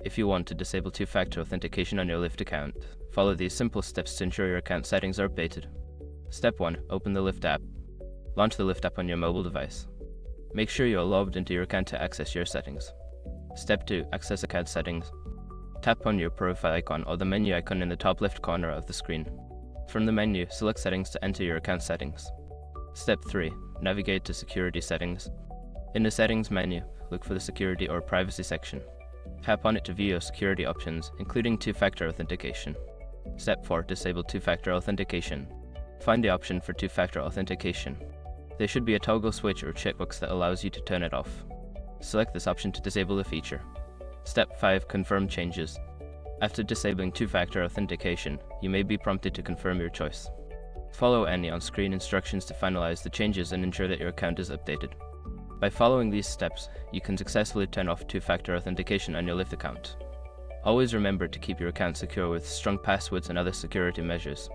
If you want to disable two-factor authentication on your Lyft account, follow these simple steps to ensure your account settings are updated. Step 1. Open the Lyft app. Launch the Lyft app on your mobile device. Make sure you are logged into your account to access your settings. Step 2. Access account settings. Tap on your profile icon or the menu icon in the top left corner of the screen. From the menu, select Settings to enter your account settings. Step 3. Navigate to Security Settings. In the Settings menu, look for the Security or Privacy section. Tap on it to view your security options, including two-factor authentication. Step 4. Disable two-factor authentication. Find the option for two-factor authentication. There should be a toggle switch or checkbox that allows you to turn it off. Select this option to disable the feature. Step 5. Confirm changes. After disabling two-factor authentication, you may be prompted to confirm your choice. Follow any on-screen instructions to finalize the changes and ensure that your account is updated. By following these steps, you can successfully turn off two-factor authentication on your Lyft account. Always remember to keep your account secure with strong passwords and other security measures.